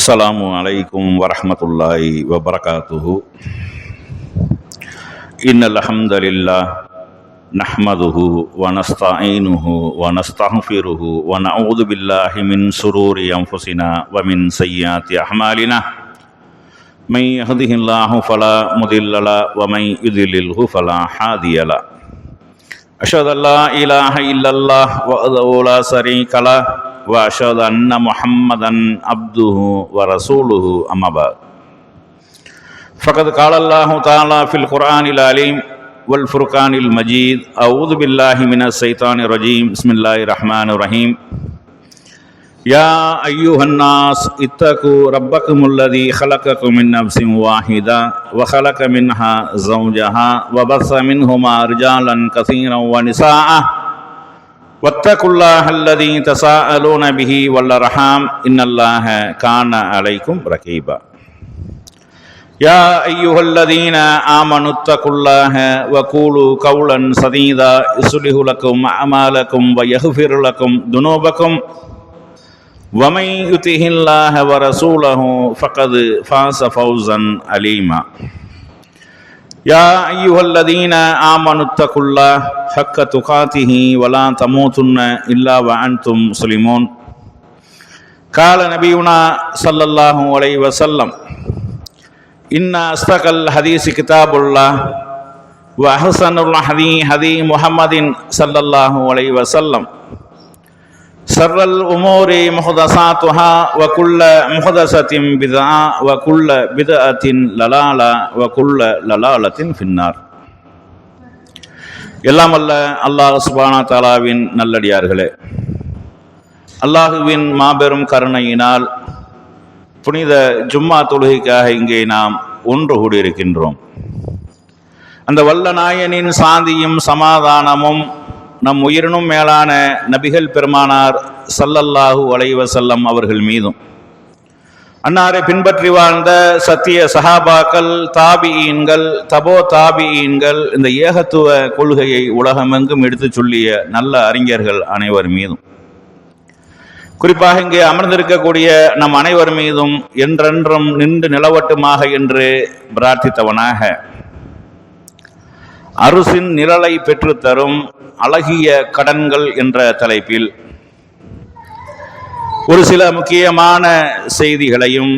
அஸ்ஸலாமு அலைக்கும் வரஹ்மத்துல்லாஹி வபரகாத்துஹு. இன்னல் ஹம்தலில்லாஹ் நஹ்மதுஹு வ நஸ்தஈனுஹு வ நஸ்தக்ஃபிருஹு வ நஊது பில்லாஹி மின் ஷுரூரி அன்ஃபுஸினா வ மின் ஸய்யிஆத்தி அஅமாலினா. மை யஹ்திஹில்லாஹு ஃபலா முதில்ல லஹு வ மை யுத்லில்ஹு ஃபலா ஹாதிய லஹு. அஷ்ஹது அல்லா இலாஹ இல்லல்லாஹ் வஹ்தஹு லா ஷரீக லஹு வ அஷ்ஹது அன்ன முஹம்மதன் அப்துஹு வ ரசூலுஹு அம்மா பஅத். ஃபகத் கால அல்லாஹு தஆலா ஃபில் குர்ஆனில் அலீம் வல் ஃபுர்கானில் மஜீத். அஊது பில்லாஹி மினஷ் ஷைத்தானிர் ரஜீம். பிஸ்மில்லாஹிர் ரஹ்மானிர் ரஹீம். யா அய்யுஹன் நாஸ் இத்தகு ரப்பக்குமுல்லதீ ஹலகக்கும் மின் நஃப்ஸின் வாஹிதா வ ஹலக மின்ஹா ஸௌஜஹா வ பஸ்ஸ மின்ஹுமா ரிஜாலன் கஸீரன் வ நிஸாஅ வத்தகுல்லாஹ அல்லதீ தஸாஅலூன பிஹி வல் அர்ஹாம் இன்னல்லாஹ கான அலைக்கும் ரகீபா. யா அய்யுஹல்லதீன ஆமனு தகுல்லாஹ வ கூலு கௌலன் சதீதா யுஸ்லிஹு லக்கும் அமாலக்கும் வ யக்ஃபிர் லக்கும் துனூபக்கும் வ மை யுதிஹில்லாஹ வ ரசூலஹு ஃபகத் ஃபாஸ ஃபௌஸன் அலீமா. யா அய்யுஹல்லதீன ஆமனு தகுல்லாஹ ஹக்க துகாதிஹி வ லா தமூதுன்ன இல்லா வ அன்தும் முஸ்லிமூன். கால நபியுனா ஸல்லல்லாஹு அலைஹி வஸல்லம் இன்னா அஸ்தகல் ஹதீஸி கிதாபுல்லாஹ் வ அஹ்ஸனுல் ஹதீ முஹம்மதின் ஸல்லல்லாஹு அலைஹி வஸல்லம். ஷர்ரல் உமூரி முஹ்தஸாத்துஹா வ குல்ல முஹ்தஸத்தின் பித்ஆ வ குல்ல பித்அத்தின் லலாலா வ குல்ல லலாலத்தின் ஃபின்னார். எல்லாம் அல்ல அல்லாஹ் சுப்ஹானஹு வ தஆலாவின் நல்லடியார்களே, அல்லாஹுவின் மாபெரும் கருணையினால் புனித ஜும்மா தொழுகைக்காக இங்கே நாம் ஒன்று கூடியிருக்கின்றோம். அந்த வல்ல நாயனின் சாந்தியும் சமாதானமும் நம் உயிரினும் மேலான நபிகள் பெருமானார் ஸல்லல்லாஹு அலைஹி வஸல்லம் அவர்கள் மீதும், அன்னாரை பின்பற்றி வாழ்ந்த சத்திய சஹாபாக்கள், தாபிஈன்கள், தபோ தாபிஈன்கள், இந்த ஏகத்துவ கொள்கையை உலகமெங்கும் எடுத்துச் சொல்லிய நல்ல அறிஞர்கள் அனைவர் மீதும், குறிப்பாக இங்கே அமர்ந்திருக்கக்கூடிய நம் அனைவர் மீதும் என்றென்றும் நின்று நிலவட்டுமாக என்று பிரார்த்தித்தவனாக, அருசின் நிழலை பெற்றுத்தரும் அழகிய கடன்கள் என்ற தலைப்பில் ஒரு சில முக்கியமான செய்திகளையும்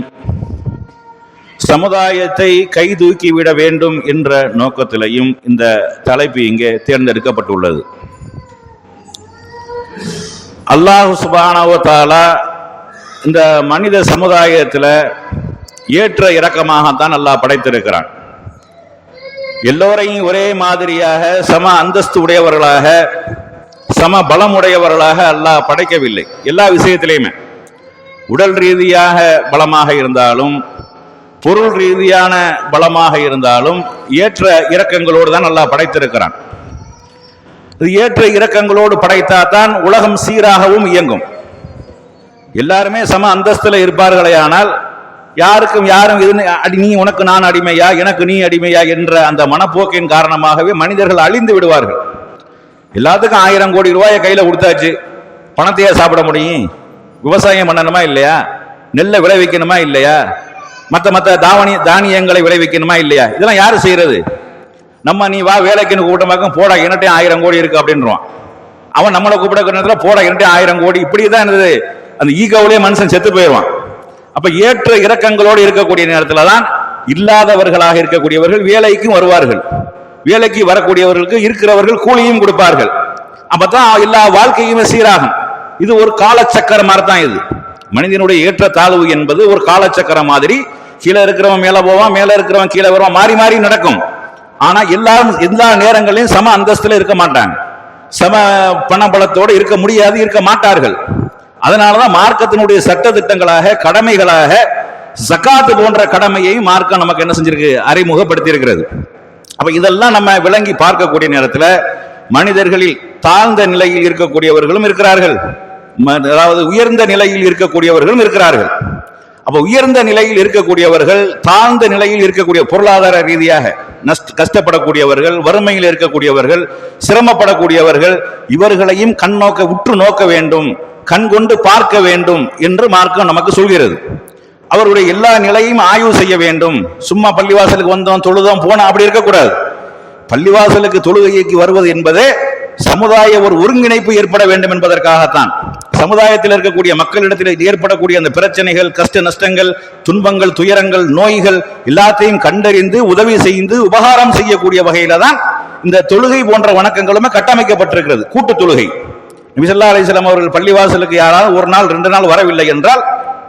சமுதாயத்தை கைதூக்கிவிட வேண்டும் என்ற நோக்கத்திலையும் இந்த தலைப்பு இங்கே தேர்ந்தெடுக்கப்பட்டுள்ளது. அல்லாஹ் சுப்ஹானஹு வ தஆலா இந்த மனித சமுதாயத்தில் ஏற்ற இரக்கமாகத்தான் அல்லாஹ் படைத்திருக்கிறான். எல்லோரையும் ஒரே மாதிரியாக சம அந்தஸ்து உடையவர்களாக சம பலம் உடையவர்களாக அல்லாஹ் படைக்கவில்லை. எல்லா விஷயத்திலையுமே உடல் ரீதியாக பலமாக இருந்தாலும் பொருள் ரீதியான பலமாக இருந்தாலும் ஏற்ற இரக்கங்களோடு தான் அல்லாஹ் படைத்திருக்கிறான். ஏற்ற இரக்கங்களோடு படைத்தாதான் உலகம் சீராகவும் இயங்கும். எல்லாருமே சம அந்தஸ்தில் இருப்பார்களே ஆனால் யாருக்கும் யாரும் நீ உனக்கு நான் அடிமையா, எனக்கு நீ அடிமையா என்ற அந்த மனப்போக்கின் காரணமாகவே மனிதர்கள் அழிந்து விடுவார்கள். எல்லாத்துக்கும் 1000 கோடி ரூபாயை கையில கொடுத்தாச்சு, பணத்தையே சாப்பிட முடியும்? விவசாயம் பண்ணணுமா இல்லையா? நெல்லை விளைவிக்கணுமா இல்லையா? மற்ற தானியங்களை விளைவிக்கணுமா இல்லையா? இதெல்லாம் யாரு செய்யறது? நம்ம நீ வா வேலைக்குன்னு கூட்டமாக்கும், போடா என்னட்டே 1000 கோடி இருக்கு அப்படின்றான். அவன் நம்மளை கூப்பிட போடா என்னட்டே 1000 கோடி. இப்படிதான் இருந்தது. அந்த ஈகோவிலே மனுஷன் செத்து போயிடுவான். அப்ப ஏற்ற இரக்கங்களோடு இருக்கக்கூடிய நேரத்தில் தான் இல்லாதவர்களாக இருக்கக்கூடியவர்கள் வேலைக்கும் வருவார்கள். வேலைக்கு வரக்கூடியவர்களுக்கு இருக்கிறவர்கள் கூலியும் கொடுப்பார்கள். அப்பதான் எல்லா வாழ்க்கையுமே சீராகும். இது ஒரு காலச்சக்கரம் மாதிரி தான். இது மனிதனுடைய ஏற்ற தாழ்வு என்பது ஒரு காலச்சக்கரம் மாதிரி. கீழே இருக்கிறவன் மேல போவான், மேல இருக்கிறவன் கீழே வருவான், மாறி மாறி நடக்கும். ஆனா எல்லாரும் எல்லா நேரங்களிலும் சம அந்தஸ்துல இருக்க மாட்டாங்க, சம பணபலத்தோடு இருக்க முடியாது, இருக்க மாட்டார்கள். அதனாலதான் மார்க்கத்தினுடைய சட்ட திட்டங்களாக கடமைகளாக ஜகாத் போன்ற கடமையை மார்க்கம் நமக்கு என்ன செஞ்சிருக்கு? அறிமுகப்படுத்தி இருக்கிறது. அப்ப இதெல்லாம் நம்ம விளங்கி பார்க்கக்கூடிய நேரத்தில் மனிதர்களில் தாழ்ந்த நிலையில் இருக்கக்கூடியவர்களும் இருக்கிறார்கள், அதாவது உயர்ந்த நிலையில் இருக்கக்கூடியவர்களும் இருக்கிறார்கள். அப்ப உயர்ந்த நிலையில் இருக்கக்கூடியவர்கள், தாழ்ந்த நிலையில் இருக்கக்கூடிய பொருளாதார ரீதியாக கஷ்டப்படக்கூடியவர்கள், வறுமையில் இருக்கக்கூடியவர்கள், சிரமப்படக்கூடியவர்கள், இவர்களையும் உற்று நோக்க வேண்டும், கண் கொண்டு பார்க்க வேண்டும் என்று மார்க்கம் நமக்கு சொல்கிறது. அவருடைய எல்லா நிலையும் ஆய்வு செய்ய வேண்டும். சும்மா பள்ளிவாசலுக்கு வந்தோம் தொழுதோம் போனோம் அப்படி இருக்கக்கூடாது. பள்ளிவாசலுக்கு தொழுகைக்கு வருவது என்பதே சமுதாய ஒரு ஒருங்கிணைப்பு ஏற்பட வேண்டும் என்பதற்காகத்தான். சமுதாயத்தில் இருக்கக்கூடிய மக்களிடத்தில் ஏற்படக்கூடிய அந்த பிரச்சனைகள், கஷ்ட நஷ்டங்கள், துன்பங்கள், துயரங்கள், நோய்கள் எல்லாத்தையும் கண்டறிந்து உதவி செய்து உபகாரம் செய்யக்கூடிய வகையில தான் இந்த தொழுகை போன்ற வணக்கங்களுமே கட்டமைக்கப்பட்டிருக்கிறது. கூட்டு தொழுகை. நபி ஸல்லல்லாஹு அலைஹி வஸல்லம் அவர்கள் பள்ளிவாசலுக்கு யாராவது ஒரு நாள் 2 நாள் வரவில்லை என்றால்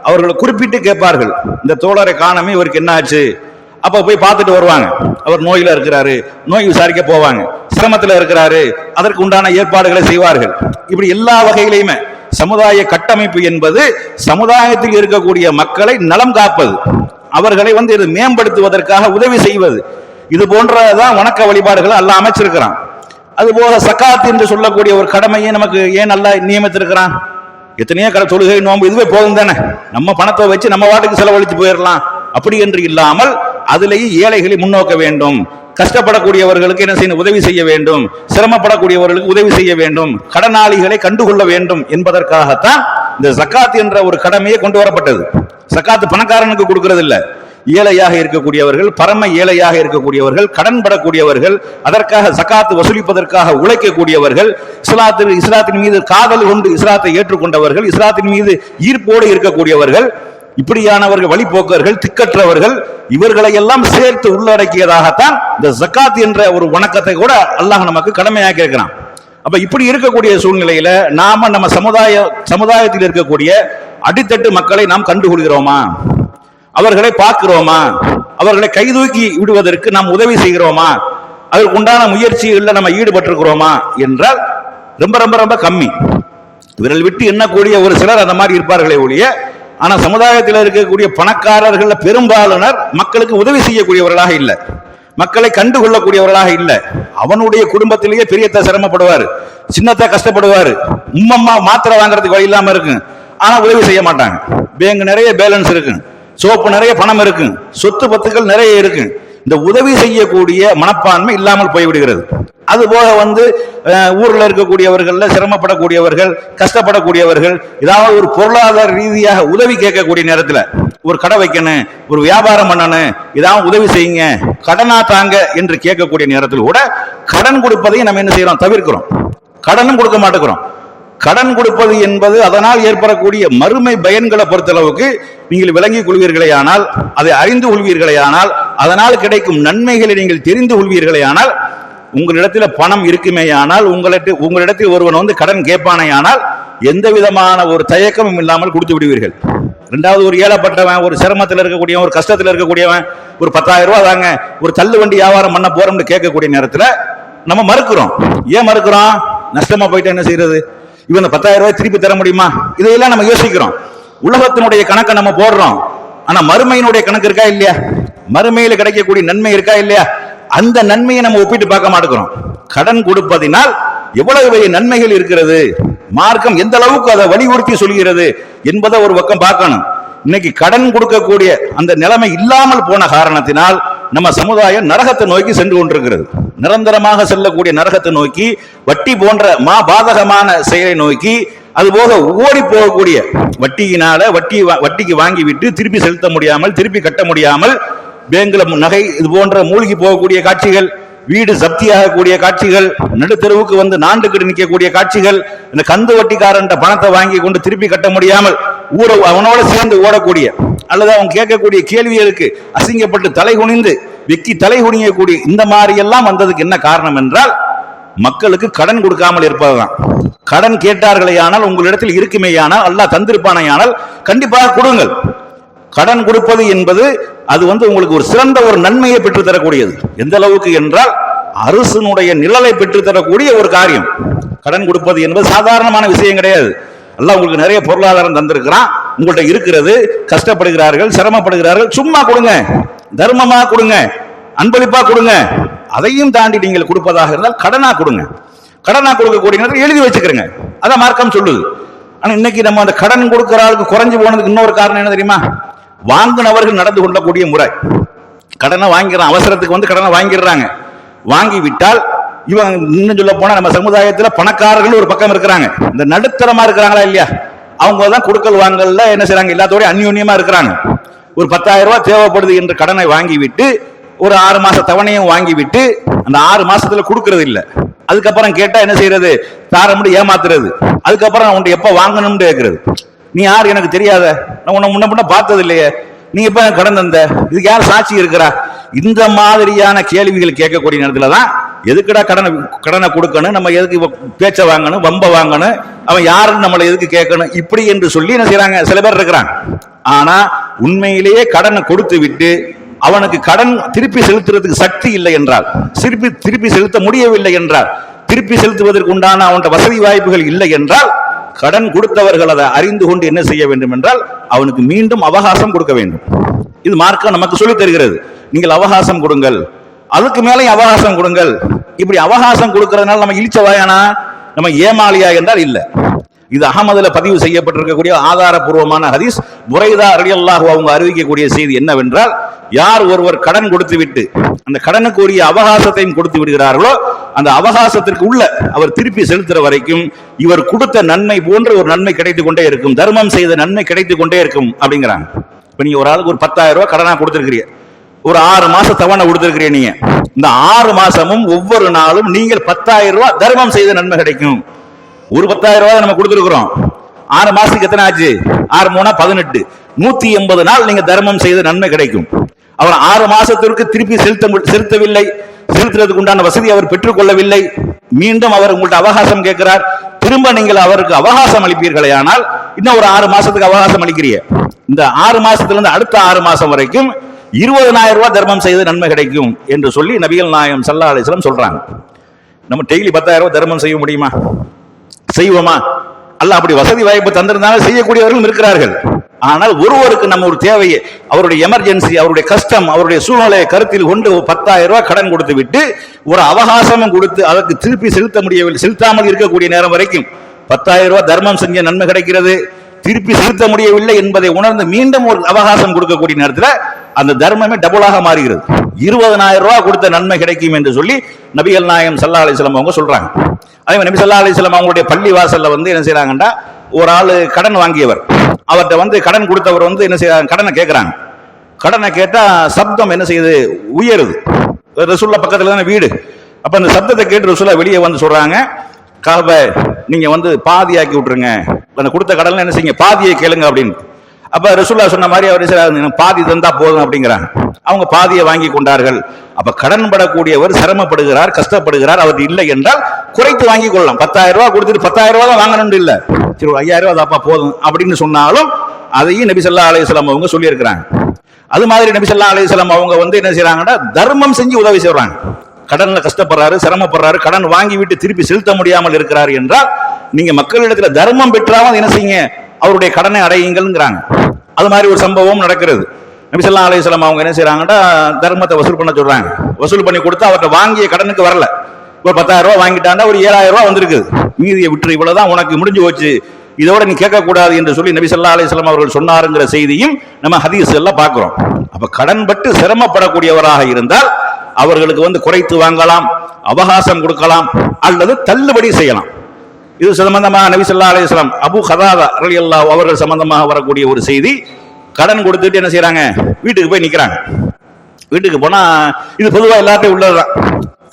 அவர்கள் குறிப்பிட்டு கேட்பார்கள், இந்த தோழரை காணமே, இவருக்கு என்ன ஆச்சு? அப்ப போய் பார்த்துட்டு வருவாங்க. அவர் நோயில இருக்கிறாரு, நோய் விசாரிக்க போவாங்க. சிரமத்தில் இருக்கிறாரு, அதற்கு உண்டான ஏற்பாடுகளை செய்வார்கள். இப்படி எல்லா வகையிலையுமே சமுதாய கட்டமைப்பு என்பது சமுதாயத்தில் இருக்கக்கூடிய மக்களை நலம் காப்பது, அவர்களை இது மேம்படுத்துவதற்காக உதவி செய்வது. இது போன்றதான் வணக்க வழிபாடுகளை அல்லாஹ் அமைச்சிருக்கிறான். அதுபோக சக்காத் என்று சொல்லக்கூடிய ஒரு கடமையை நமக்கு ஏன் அல்லாஹ் நியமித்திருக்கிறான்? எத்தனையோ தொழுகை, நோன்பு இதுவே போதும் தானே, நம்ம பணத்தை வச்சு நம்ம வாட்டுக்கு செலவழித்து போயிடலாம் அப்படி என்று இல்லாமல் அதிலேயே ஏழைகளை முன்னோக்க வேண்டும், கஷ்டப்படக்கூடியவர்களுக்கு என்ன செய்யணும், உதவி செய்ய வேண்டும், சிரமப்படக்கூடியவர்களுக்கு உதவி செய்ய வேண்டும், கடனாளிகளை கண்டுகொள்ள வேண்டும் என்பதற்காகத்தான் இந்த ஜக்காத் என்ற ஒரு கடமையை கொண்டு வரப்பட்டது. ஜக்காத் பணக்காரனுக்கு கொடுக்கிறது இல்ல, ஏழையாக இருக்கக்கூடியவர்கள், பரம ஏழையாக இருக்கக்கூடியவர்கள், கடன் படக்கூடியவர்கள், அதற்காக ஜக்காத் வசூலிப்பதற்காக உழைக்கக்கூடியவர்கள், இஸ்லாத்தின் மீது காதல் கொண்டு இஸ்லாத்தை ஏற்றுக்கொண்டவர்கள், இஸ்லாத்தின் மீது ஈர்ப்போடு இருக்கக்கூடியவர்கள், இப்படியானவர்கள், வழிபோக்கர்கள், திக்கற்றவர்கள், இவர்களை எல்லாம் சேர்த்து உள்ளடக்கியதாகத்தான் இந்த ஜக்காத் என்ற ஒரு வணக்கத்தை கூட அல்லாஹ் நமக்கு கடமையாக்கி இருக்கிறான். அப்ப இப்படி இருக்கக்கூடிய சூழ்நிலையில நாம நம்ம சமுதாயத்தில் இருக்கக்கூடிய அடித்தட்டு மக்களை நாம் கண்டுகொள்கிறோமா? அவர்களை பார்க்கிறோமா? அவர்களை கைதூக்கி விடுவதற்கு நாம் உதவி செய்கிறோமா? அதற்கு உண்டான முயற்சிகளில் நம்ம ஈடுபட்டிருக்கிறோமா என்றால் ரொம்ப ரொம்ப ரொம்ப கம்மி. விரல் விட்டு எண்ணக்கூடிய ஒரு சிலர் அந்த மாதிரி இருப்பார்களே ஒழிய, ஆனா சமுதாயத்தில் இருக்கக்கூடிய பணக்காரர்கள் பெரும்பாலானர் மக்களுக்கு உதவி செய்யக்கூடியவர்களாக இல்லை, மக்களை கண்டுகொள்ளக்கூடியவர்களாக இல்லை. அவனுடைய குடும்பத்திலேயே பெரியத்தை சிரமப்படுவார், சின்னத்தை கஷ்டப்படுவார், உம்மம்மா மாத்திரை வாங்குறதுக்கு வழி இல்லாம இருக்கு, ஆனா உதவி செய்ய மாட்டாங்க. பேங்க் நிறைய பேலன்ஸ் இருக்கு, சோப்பு நிறைய பணம் இருக்கு, சொத்து பத்துக்கள் நிறைய இருக்கு, இந்த உதவி செய்யக்கூடிய மனப்பான்மை இல்லாமல் போய்விடுகிறது. அதுபோக ஊர்ல இருக்கக்கூடியவர்கள், சிரமப்படக்கூடியவர்கள், கஷ்டப்படக்கூடியவர்கள், ஏதாவது ஒரு பொருளாதார ரீதியாக உதவி கேட்கக்கூடிய நேரத்தில், ஒரு கடை வைக்கணும், ஒரு வியாபாரம் பண்ணணும், ஏதாவது உதவி செய்யுங்க, கடனா தாங்க என்று கேட்கக்கூடிய நேரத்தில் கூட கடன் கொடுப்பதையும் நம்ம என்ன செய்யறோம், தவிர்க்கிறோம். கடனும் கொடுக்க மாட்டேங்கிறோம். கடன் கொடுப்பது என்பது அதனால் ஏற்படக்கூடிய மறுமை பயன்களை பொறுத்தளவுக்கு நீங்கள் விளங்கிக் கொள்வீர்களே ஆனால், அதை அறிந்து கொள்வீர்களே ஆனால், அதனால் கிடைக்கும் நன்மைகளை நீங்கள் தெரிந்து கொள்வீர்களே ஆனால், உங்களிடத்தில் பணம் இருக்குமே ஆனால், உங்களிடத்தில் ஒருவன் கடன் கேட்பானே ஆனால் எந்த விதமான ஒரு தயக்கமும் இல்லாமல் கொடுத்து விடுவீர்கள். ரெண்டாவது, ஒரு ஏழப்பட்டவன், ஒரு சிரமத்தில் இருக்கக்கூடியவன், ஒரு கஷ்டத்தில் இருக்கக்கூடியவன், ஒரு 10,000 ரூபாய் தாங்க, ஒரு தள்ளு வண்டி வியாபாரம் பண்ண போறோம்னு கேட்கக்கூடிய நேரத்தில் நம்ம மறுக்கிறோம். ஏன் மறுக்கிறோம்? நஷ்டமா போயிட்டு என்ன செய்யறது, இவன் 10,000 ரூபாய் திருப்பி தர முடியுமா, இதையெல்லாம் நம்ம யோசிக்கிறோம். உலகத்தினுடைய கணக்கை நம்ம போடுறோம், ஆனா மறுமையினுடைய கணக்கு இருக்கா இல்லையா? மறுமையில கிடைக்கக்கூடிய நன்மை இருக்கா இல்லையா? அந்த நன்மையை நம்ம ஒப்பிட்டு பார்க்க மாட்டேங்கிறோம். கடன் கொடுப்பதினால் எவ்வளவு நன்மைகள் இருக்கிறது, மார்க்கம் எந்த அளவுக்கு அதை வலியுறுத்தி சொல்கிறது என்பதை ஒரு பக்கம் பார்க்கணும். இன்னைக்கு கடன் கொடுக்கக்கூடிய அந்த நிலைமை இல்லாமல் போன காரணத்தினால் நம்ம சமுதாயம் நரகத்தை நோக்கி சென்று கொண்டிருக்கிறது. நிரந்தரமாக செல்லக்கூடிய நரகத்தை நோக்கி, வட்டி போன்ற பாதகமான செயலை நோக்கி, அதுபோக ஓடி போகக்கூடிய வட்டியினால வட்டிக்கு வாங்கி விட்டு திருப்பி செலுத்த முடியாமல், திருப்பி கட்ட முடியாமல், பேங்க்ல நகை இது போன்ற மூழ்கி போகக்கூடிய காட்சிகள், வீடு சப்தியாகக்கூடிய காட்சிகள், நடுத்தெருவுக்கு நாண்டுகிட்டு நிற்கக்கூடிய காட்சிகள், இந்த கந்து வட்டிக்காரன் பணத்தை வாங்கி கொண்டு திருப்பி கட்ட முடியாமல் அவனோட சேர்ந்து ஓடக்கூடிய, அல்லது அவன் கேட்கக்கூடிய கேள்விகளுக்கு அசிங்கப்பட்டு தலை குனிந்து வெக்கி தலை குனியக்கூடிய இந்த மாதிரி எல்லாம் வந்ததுக்கு என்ன காரணம் என்றால், மக்களுக்கு கடன் கொடுக்காமல் இருப்பதுதான். கடன் கேட்டார்களே ஆனால், உங்களிடத்தில் இருக்குமேயானால், அல்லாஹ் தந்திருப்பானையானால் கண்டிப்பாக கொடுங்கள். கடன் கொடுப்பது என்பது அது உங்களுக்கு ஒரு சிறந்த ஒரு நன்மையை பெற்றுத்தரக்கூடியது. எந்த அளவுக்கு என்றால், அரசனுடைய நிழலை பெற்றுத்தரக்கூடிய ஒரு காரியம். கடன் கொடுப்பது என்பது சாதாரணமான விஷயம் கிடையாது. அல்லாஹ் உங்களுக்கு நிறைய பொருளாதாரம் தந்திருக்கிறான், உங்கள்கிட்ட இருக்கிறது, கஷ்டப்படுகிறார்கள், சிரமப்படுகிறார்கள், சும்மா கொடுங்க, தர்மமா கொடுங்க, அன்பளிப்பா கொடுங்க. அதையும் தாண்டி நீங்கள் கொடுப்பதாக இருந்தால் கடனா கொடுங்க. கடனா கொடுக்கக்கூடிய எழுதி வச்சுக்கிறங்க, அதான் மார்க்கம் சொல்லுது. ஆனா இன்னைக்கு நம்ம அந்த கடன் கொடுக்கிற ஆளுக்கு குறைஞ்சு போனதுக்கு இன்னொரு காரணம் என்ன தெரியுமா? வாங்கினவர்கள் நடந்து கொள்ளக்கூடிய முறை. கடனை வாங்கிறான், அவசரத்துக்கு கடனை வாங்கிடுறாங்க. வாங்கி விட்டால் இவன் இன்னும் சொல்ல போனா நம்ம சமுதாயத்தில் பணக்காரர்கள் ஒரு பக்கம் இருக்கிறாங்க, இந்த நடுத்தரமா இருக்கிறாங்களா இல்லையா, அவங்க தான் கொடுக்கல் வாங்கல என்ன செய்றாங்க, எல்லாத்தோட அந்யோன்யமா இருக்கிறாங்க. ஒரு 10,000 ரூபாய் தேவைப்படுது என்று கடனை வாங்கிவிட்டு ஒரு 6 மாச தவணையும் வாங்கிவிட்டு அந்த 6 மாசத்துல கொடுக்கறது இல்ல. அதுக்கப்புறம் கேட்டா என்ன செய்யறது? தாரமுடி ஏமாத்துறது. அதுக்கப்புறம் உன்னை எப்ப வாங்கணும்னு கேட்கறது. நீ யார் எனக்கு தெரியாத, நான் உன்னை முன்ன பார்த்தது இல்லையே, நீ எப்ப கடன் தந்த, இதுக்கு யார் சாட்சி இருக்கிறா? இந்த மாதிரியான கேள்விகள் கேட்கக்கூடிய நேரத்துல தான் எதுக்குடா கடனை கொடுக்கணும், நம்ம எதுக்கு பேச்ச வாங்கணும், வம்ப வாங்கணும், அவன் யாருன்னு நம்மளை எதுக்கு கேட்கணும், இப்படி என்று சொல்லி என்ன செய்யறாங்க சில பேர் இருக்கிறாங்க. ஆனா உண்மையிலேயே கடனை கொடுத்து விட்டு அவனுக்கு கடன் திருப்பி செலுத்துறதுக்கு சக்தி இல்லை என்றால், திருப்பி செலுத்த முடியவில்லை என்றால், திருப்பி செலுத்துவதற்கு உண்டான அவன் வசதி வாய்ப்புகள் இல்லை என்றால், கடன் கொடுத்தவர்கள் அதை அறிந்து கொண்டு என்ன செய்ய வேண்டும் என்றால் அவனுக்கு மீண்டும் அவகாசம் கொடுக்க வேண்டும். இது மார்க்கம் நமக்கு சொல்லி தருகிறது. நீங்கள் அவகாசம் கொடுங்கள், அதுக்கு மேலே அவகாசம் கொடுங்கள். இப்படி அவகாசம் கொடுக்கறதுனால நம்ம இழிச்சவாயானா, நம்ம ஏமாளியா என்றால் இல்ல. இது அகமதுல பதிவு செய்யப்பட்டிருக்கக்கூடிய ஆதாரபூர்வமான ஹதீஸ். புரைதா ரலியல்லாஹு அவங்க அறிவிக்கக்கூடிய செய்தி என்னவென்றால், யார் ஒருவர் கடன் கொடுத்து விட்டு அந்த கடனுக்கு உரிய அவகாசத்தையும் கொடுத்து விடுகிறார்களோ, அந்த அவகாசத்திற்கு உள்ள அவர் திருப்பி செலுத்துற வரைக்கும் இவர் கொடுத்த நன்மை போன்ற ஒரு நன்மை கிடைத்துக் கொண்டே இருக்கும், தர்மம் செய்த நன்மை கிடைத்துக் கொண்டே இருக்கும் அப்படிங்கிறாங்க. இப்ப நீங்க ஒரு ஆளுக்கு ஒரு 10,000 ரூபாய் கடனா கொடுத்திருக்கிறீங்க, ஒரு 6 மாசம் தவணை கொடுத்திருக்கிறீங்க. நீங்க இந்த 6 மாசமும் ஒவ்வொரு நாளும் நீங்கள் 10,000 ரூபாய் தர்மம் செய்த நன்மை கிடைக்கும். ஒரு 10,000 ரூபாய் நம்ம கொடுத்திருக்கிறோம், 6 மாசத்துக்கு எத்தனை ஆச்சு? 6 3 18, 180 நாள் நீங்க தர்மம் செய்த நன்மை கிடைக்கும். அவர் 6 மாசத்திற்கு திருப்பி செலுத்தவில்லை, செலுத்துறதுக்கு உண்டான வசதி அவர் பெற்றுக் கொள்ளவில்லை, மீண்டும் அவர் உங்கள்ட்ட அவகாசம் கேட்கிறார், திரும்ப நீங்கள் அவருக்கு அவகாசம் அளிப்பீர்களே ஆனால் இன்னும் ஒரு 6 மாசத்துக்கு அவகாசம் அளிக்கிறீங்க. இந்த 6 மாசத்துல இருந்து அடுத்த 6 மாசம் வரைக்கும் 20,000 ரூபாய் தர்மம் செய்த நன்மை கிடைக்கும் என்று சொல்லி நபிகள் நாயகம் ஸல்லல்லாஹு அலைஹி வஸல்லம் சொல்றாங்க. நம்ம டெய்லி 10,000 ரூபாய் தர்மம் செய்ய முடியுமா? செய்வோமா? அல்லாஹ் அப்படி வசதி வாய்ப்பு தந்திருந்தாலும் செய்யக்கூடியவர்களும் இருக்கிறார்கள். ஆனால் ஒருவருக்கு நம்ம ஒரு தேவையை, அவருடைய எமர்ஜென்சி, அவருடைய கஷ்டம், அவருடைய சூழ்நிலையை கருத்தில் கொண்டு 10,000 ரூபாய் கடன் கொடுத்து விட்டு ஒரு அவகாசமும் கொடுத்து அதற்கு திருப்பி செலுத்தாமல் இருக்கக்கூடிய நேரம் வரைக்கும் 10,000 ரூபாய் தர்மம் செஞ்ச நன்மை கிடைக்கிறது. திருப்பி செலுத்த முடியவில்லை என்பதை உணர்ந்து மீண்டும் ஒரு அவகாசம் கொடுக்கக்கூடிய நேரத்தில் அந்த தர்மமே டபுளாக மாறுகிறது. 20,000 ரூபாய் கொடுத்த நன்மை கிடைக்கும் என்று சொல்லி நபிகள் நாயகம் ஸல்லல்லாஹு அலைஹி வஸல்லம் அவங்க சொல்றாங்க. அதே மாதிரி நபி ஸல்லல்லாஹு அலைஹி வஸல்லம் அவங்களுடைய பள்ளி வாசல்ல என்ன செய்யறாங்கன்னா, ஒரு ஆளு கடன் வாங்கியவர், அவர்கிட்ட கடன் கொடுத்தவர் என்ன செய்யறாங்க, கடனை கேட்கிறாங்க. கடனை கேட்டா சப்தம் என்ன செய்யுது, உயருது. ரசூலுல்லாஹ் பக்கத்துல தானே வீடு. அப்ப அந்த சப்தத்தை கேட்டு ரசூலுல்லாஹ் வெளியே வந்து சொல்றாங்க, காபை நீங்க பாதியாக்கி விட்டுருங்க, அந்த கொடுத்த கடன்ல என்ன செய்யுங்க, பாதியை கேளுங்க அப்படின்னு. அப்ப ரசூலுல்லாஹ் சொன்ன மாதிரி அவர் பாதி தந்தா போதும் அப்படிங்கிறாங்க. அவங்க பாதியை வாங்கி கொண்டார்கள். அப்ப கடன் படக்கூடியவர் சிரமப்படுகிறார், கஷ்டப்படுகிறார், அவர் இல்லை என்றால் குறைத்து வாங்கி கொள்ளலாம். 10,000 ரூபாய் கொடுத்துட்டு 10,000 ரூபாய் தான் வாங்கணும் இல்ல, சரி 5,000 ரூபாய் தாப்பா போதும் அப்படின்னு சொன்னாலும் அதையும் நபி ஸல்லல்லாஹு அலைஹி வஸல்லம் அவங்க சொல்லி இருக்கிறாங்க. அது மாதிரி நபி ஸல்லல்லாஹு அலைஹி வஸல்லம் அவங்க என்ன செய்யறாங்கன்னா, தர்மம் செஞ்சு உதவி செய்யறாங்க. கடன்ல கஷ்டப்படுறாரு, சிரமப்படுறாரு, கடன் வாங்கி விட்டு திருப்பி செலுத்த முடியாமல் இருக்கிறார் என்றால் நீங்க மக்களிடத்துல தர்மம் பெற்றாலும் என்ன செய்யுங்க, அவருடைய கடனை அடையுங்கள்ங்கிறாங்க. அது மாதிரி ஒரு சம்பவம் நடக்கிறது. நபி ஸல்லல்லாஹு அலைஹி வஸல்லம் அவங்க என்ன செய்யறாங்கன்னா, தர்மத்தை வசூல் பண்ண சொல்றாங்க. வசூல் பண்ணி கொடுத்தா அவர்கிட்ட வாங்கிய கடனுக்கு வரல. ஒரு 10,000 ரூபாய் வாங்கிட்டாண்டா ஒரு 7,000 ரூபாய் வந்திருக்குது, மீதியை விட்டு இவ்வளவுதான் உனக்கு முடிஞ்சு போச்சு, இதோட நீ கேட்கக்கூடாது என்று சொல்லி நபி ஸல்லல்லாஹு அலைஹி வஸல்லம் அவர்கள் சொன்னாருங்கிற செய்தியும் நம்ம ஹதீஸ் எல்லாம் பார்க்கிறோம். அப்ப கடன் பட்டு சிரமப்படக்கூடியவராக இருந்தால் அவர்களுக்கு குறைத்து வாங்கலாம், அவகாசம் கொடுக்கலாம், அல்லது தள்ளுபடி செய்யலாம். இது சம்பந்தமாக நபி ஸல்லல்லாஹு அலைஹி வஸல்லம் அபூ கதாதா ரலியல்லாஹு அவர்கள் சம்பந்தமாக வரக்கூடிய ஒரு செய்தி. கடன் கொடுத்துட்டு என்ன செய்யறாங்க, வீட்டுக்கு போய் நிக்கிறாங்க. வீட்டுக்கு போனா இது பொதுவாக எல்லாத்தையும் உள்ளதுதான்.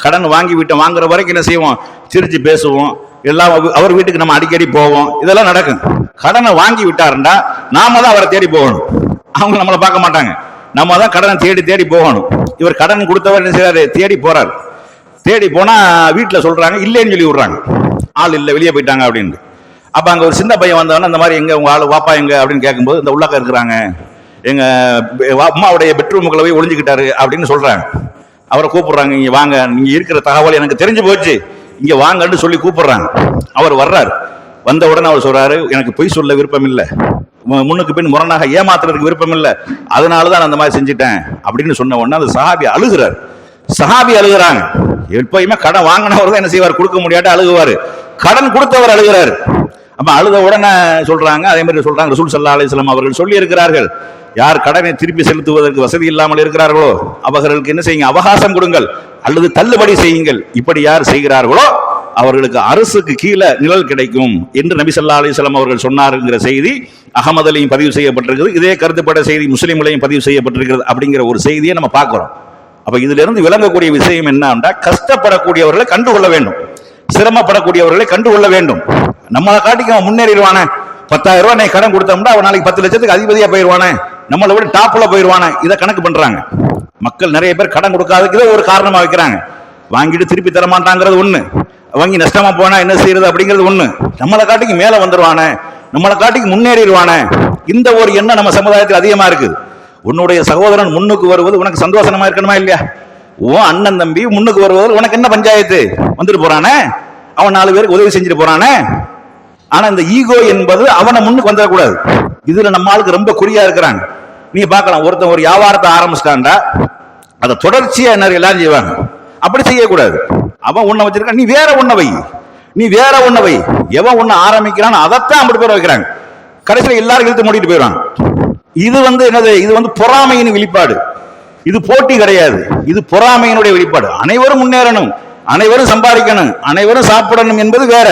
கடன் வாங்குற வரைக்கும் என்ன செய்வோம், சிரிச்சு பேசுவோம், எல்லாம் அவர் வீட்டுக்கு நம்ம அடிக்கடி போவோம், இதெல்லாம் நடக்கும். கடனை வாங்கி விட்டாருண்டா நாம தான் அவரை தேடி போகணும், அவங்க நம்மளை பார்க்க மாட்டாங்க, நம்ம தான் கடனை தேடி போகணும். இவர் கடன் கொடுத்தவர் என்ன செய்யறாரு, தேடி போறாரு. தேடி போனா வீட்டுல சொல்றாங்க இல்லைன்னு சொல்லி விடுறாங்க, ஆள் இல்லை வெளியே போயிட்டாங்க அப்படின்னு. அப்ப அங்க ஒரு சின்ன பையன் வந்தவன இந்த மாதிரி எங்க உங்க ஆளு வாப்பா எங்க அப்படின்னு கேட்கும்போது, இந்த உள்ளாக்க இருக்கிறாங்க, எங்க அம்மாவுடைய பெட்ரூமுக்குள்ள போய் ஒளிஞ்சுக்கிட்டாரு அப்படின்னு சொல்றாங்க. அவரை கூப்பிடுறாங்க, இங்க வாங்க, நீங்க இருக்கிற தகவல் எனக்கு தெரிஞ்சு போச்சு, இங்க வாங்கன்னு சொல்லி கூப்பிடுறாங்க. அவர் வர்றாரு. வந்த உடனே அவர் சொல்றாரு, எனக்கு பொய் சொல்ல விருப்பம் இல்லை, முன்னுக்கு பின் முரணாக ஏமாத்துறதுக்கு விருப்பம் இல்லை, அதனாலதான் அந்த மாதிரி செஞ்சுட்டேன் அப்படின்னு சொன்ன உடனே அந்த சஹாபி அழுகிறார். சஹாபி அழுகிறாங்க. எப்பயுமே கடன் வாங்கினவர் தான் என்ன செய்வார், கொடுக்க முடியாட்ட அழுகுவாரு. கடன் கொடுத்தவர் அழுகிறார். அப்ப அழுத உடனே சொல்றாங்க, அதே மாதிரி சொல்றாங்க, ரசூல் ஸல்லல்லாஹு அலைஹி வஸல்லம் அவர்கள் சொல்லி இருக்கிறார்கள், யார் கடனை திருப்பி செலுத்துவதற்கு வசதி இல்லாமல் இருக்கிறார்களோ அவர்களுக்கு என்ன செய்யுங்க, அவகாசம் கொடுங்கள் அல்லது தள்ளுபடி செய்யுங்கள். இப்படி யார் செய்கிறார்களோ அவர்களுக்கு அரசுக்கு கீழே நிழல் கிடைக்கும் என்று நபி ஸல்லல்லாஹு அலைஹி வஸல்லம் அவர்கள் சொன்னாருங்கிற செய்தி அகமதுலையும் பதிவு செய்யப்பட்டிருக்கிறது. இதே கருத்துப்பட்ட செய்தி முஸ்லிம்லையும் பதிவு செய்யப்பட்டிருக்கிறது. அப்படிங்கிற ஒரு செய்தியை நம்ம பார்க்கிறோம். அப்ப இதுல இருந்து விளங்கக்கூடிய விஷயம் என்னன்னா, கஷ்டப்படக்கூடியவர்களை கண்டுகொள்ள வேண்டும், சிரமப்படக்கூடியவர்களை கண்டுகொள்ள வேண்டும். நம்மளை காட்டிக்கு அவன் முன்னேறிடுவானே, 10,000 ரூபாய் கடன் கொடுத்தோம்னா அவன் நாளைக்கு 10 லட்சத்துக்கு அதிபதியா போயிடுவானே, நம்மளை விட டாப்ல போயிடுவானே, இதை கணக்கு பண்றாங்க. மக்கள் நிறைய பேர் கடன் கொடுக்காததுக்கு ஒரு காரணமா வைக்கிறாங்க. வாங்கிட்டு திருப்பி தர மாட்டாங்கிறது ஒண்ணு, வாங்கி நஷ்டமா போனா என்ன செய்யறது அப்படிங்கிறது ஒண்ணு. நம்மளை காட்டிக்கு மேல வந்துருவானே, நம்மளை காட்டிக்கு முன்னேறிடுவானே, இந்த ஒரு எண்ணம் நம்ம சமுதாயத்தில் அதிகமா இருக்குது. உன்னுடைய சகோதரன் முன்னுக்கு வருவது உனக்கு சந்தோஷமா இருக்கணுமா இல்லையா? ஓ அண்ணன் தம்பி முன்னுக்கு வருவது உனக்கு என்ன பஞ்சாயத்து? வந்துட்டு போறானே, அவன் 4 பேருக்கு உதவி செஞ்சுட்டு போறானே. ஆனா இந்த ஈகோ என்பது அவனை முன்னுக்கு வந்துடக்கூடாது. இதுல நம்ம ஆளுக்கு ரொம்ப குறியா இருக்கிறாங்க. நீங்க பார்க்கலாம், ஒருத்தன் ஒரு வியாபாரத்தை ஆரம்பிச்சிட்டான்டா, அதை தொடர்ச்சியா என்ன எல்லாரும் செய்வாங்க. அப்படி செய்யக்கூடாது. அவன் ஒண்ண வச்சிருக்கான், நீ வேற ஒண்ண வை, நீ வேற ஒண்ண வை. எவன் ஒண்ணு ஆரம்பிக்கிறான் அதைத்தான் அப்படி பேர் வைக்கிறாங்க. கடைசியில் எல்லாரும் இழுத்து மூடிட்டு போயிடுவாங்க. இது என்னது? இது பொறாமையின் வெளிப்பாடு. இது போட்டி கிடையாது, இது பொறாமையினுடைய வெளிப்பாடு. அனைவரும் முன்னேறணும், அனைவரும் சம்பாதிக்கணும், அனைவரும் சாப்பிடணும் என்பது வேற.